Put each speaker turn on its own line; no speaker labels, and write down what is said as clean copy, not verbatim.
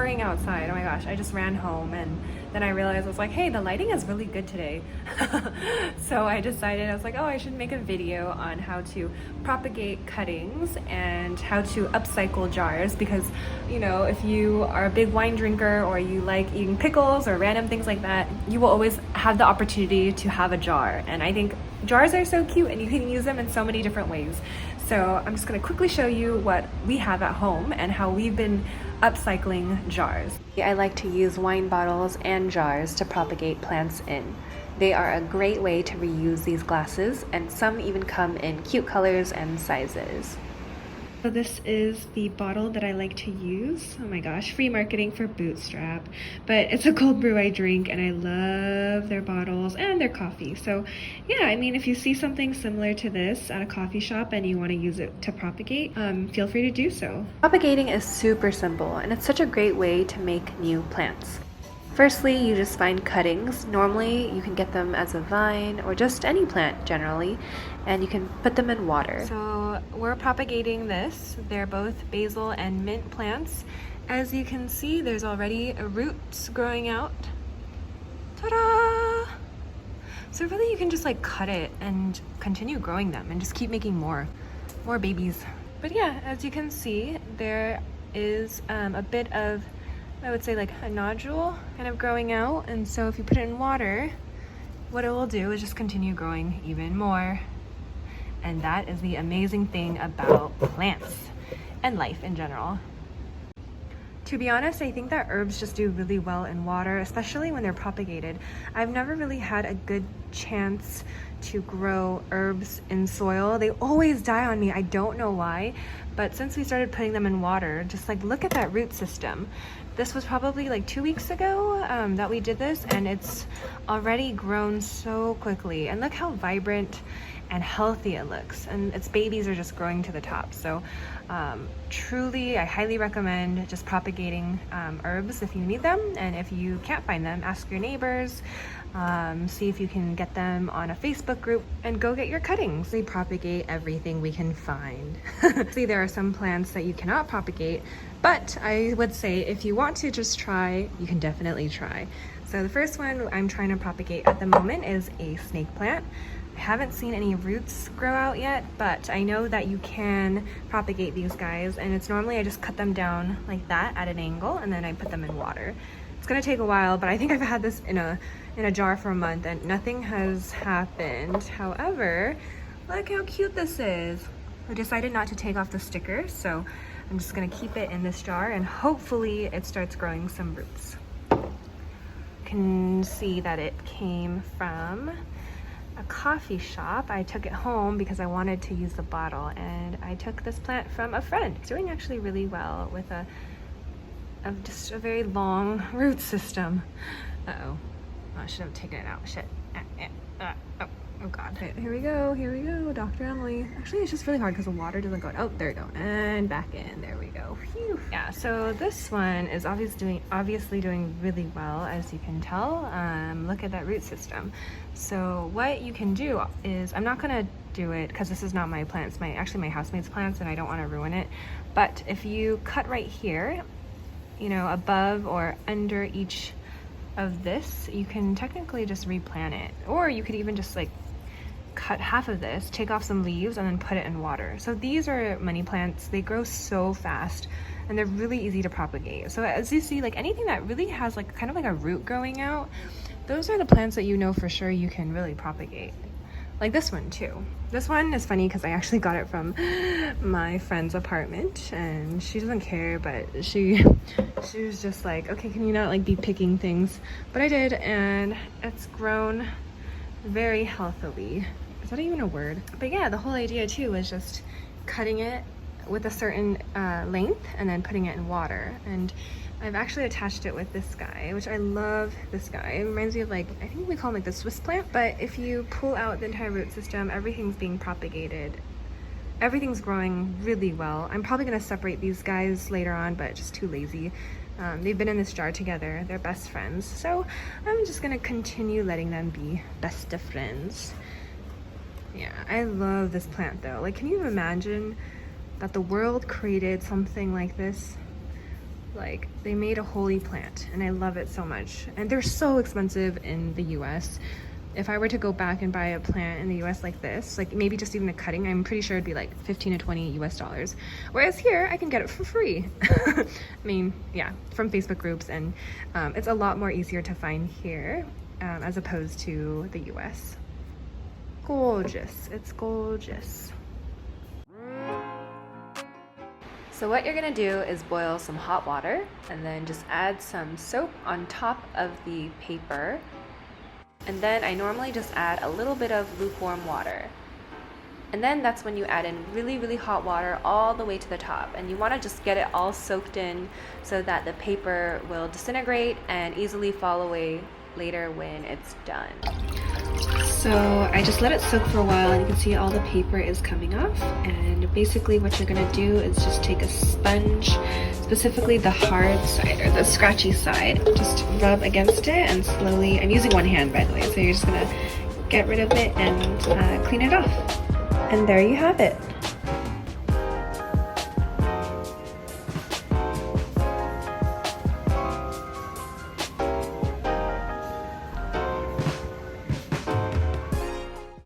pouring outside. Oh my gosh, I just ran home and then I realized I was like, hey, the lighting is really good today. So I decided, I was like, oh, I should make a video on how to propagate cuttings and how to upcycle jars, because, you know, if you are a big wine drinker or you like eating pickles or random things like that, you will always have the opportunity to have a jar. And I think jars are so cute and you can use them in so many different ways. So I'm just gonna quickly show you what we have at home and how we've been upcycling jars. I like to use wine bottles and jars to propagate plants in. They are a great way to reuse these glasses, and some even come in cute colors and sizes. So this is the bottle that I like to use. Oh my gosh, free marketing for Bootstrap. But it's a cold brew I drink and I love their bottles and their coffee. So yeah, I mean, if you see something similar to this at a coffee shop and you want to use it to propagate, feel free to do so. Propagating is super simple and it's such a great way to make new plants. Firstly, you just find cuttings. Normally, you can get them as a vine or just any plant generally, and you can put them in water. So we're propagating this. They're both basil and mint plants. As you can see, there's already roots growing out. Ta-da! So really, you can just like cut it and continue growing them and just keep making more babies. But yeah, as you can see, there is a bit of, I would say, like a nodule kind of growing out, and so if you put it in water, what it will do is just continue growing even more. And that is the amazing thing about plants and life in general. To be honest, I think that herbs just do really well in water, especially when they're propagated. I've never really had a good chance to grow herbs in soil. They always die on me. I don't know why, but since we started putting them in water, just like look at that root system. This was probably like 2 weeks ago that we did this, and it's already grown so quickly. And look how vibrant and healthy it looks, and its babies are just growing to the top. So truly, I highly recommend just propagating herbs if you need them, and if you can't find them, ask your neighbors, see if you can get them on a Facebook group, and go get your cuttings. We propagate everything we can find. See, there are some plants that you cannot propagate, but I would say if you want to just try, you can definitely try. So the first one I'm trying to propagate at the moment is a snake plant. I haven't seen any roots grow out yet, but I know that you can propagate these guys, and it's normally I just cut them down like that at an angle, and then I put them in water. It's gonna take a while, but I think I've had this in a jar for a month and nothing has happened. However, look how cute this is. I decided not to take off the sticker, so I'm just gonna keep it in this jar and hopefully it starts growing some roots. You can see that it came from a coffee shop. I took it home because I wanted to use the bottle, and I took this plant from a friend. It's doing actually really well with just a very long root system. Uh-oh. I should have taken it out. Shit. Oh god. Okay, here we go, Dr. Emily. Actually, it's just really hard because the water doesn't go. Oh, there we go. And back in. There we go. Phew. Yeah, so this one is obviously doing really well, as you can tell. Look at that root system. So what you can do is, I'm not gonna do it because this is not my plants, actually my housemate's plants, and I don't want to ruin it. But if you cut right here, you know, above or under each of this, you can technically just replant it, or you could even just like cut half of this, take off some leaves, and then put it in water. So these are money plants. They grow so fast and they're really easy to propagate. So as you see, like anything that really has like kind of like a root growing out, those are the plants that you know for sure you can really propagate. Like this one too. This one is funny because I actually got it from my friend's apartment, and she doesn't care, but she was just like, okay, can you not like be picking things? But I did, and it's grown very healthily. Is that even a word? But yeah, the whole idea too was just cutting it with a certain length and then putting it in water. And I've actually attached it with this guy, which I love this guy. It reminds me of like, I think we call him like the Swiss plant. But if you pull out the entire root system, everything's being propagated. Everything's growing really well. I'm probably gonna separate these guys later on, but just too lazy. They've been in this jar together. They're best friends. So I'm just gonna continue letting them be best of friends. Yeah, I love this plant though. Like, can you imagine that the world created something like this? Like, they made a holy plant, and I love it so much. And they're so expensive in the US. If I were to go back and buy a plant in the US like this, like maybe just even a cutting, I'm pretty sure it'd be like 15 to 20 US dollars. Whereas here, I can get it for free. I mean, yeah, from Facebook groups, and it's a lot more easier to find here as opposed to the US. Gorgeous, it's gorgeous. So what you're gonna do is boil some hot water and then just add some soap on top of the paper. And then I normally just add a little bit of lukewarm water. And then that's when you add in really, really hot water all the way to the top. And you wanna just get it all soaked in so that the paper will disintegrate and easily fall away later when it's done. So I just let it soak for a while, and you can see all the paper is coming off. And basically what you're gonna do is just take a sponge, specifically the hard side or the scratchy side, just rub against it and slowly, I'm using one hand by the way, so you're just gonna get rid of it and clean it off. And there you have it.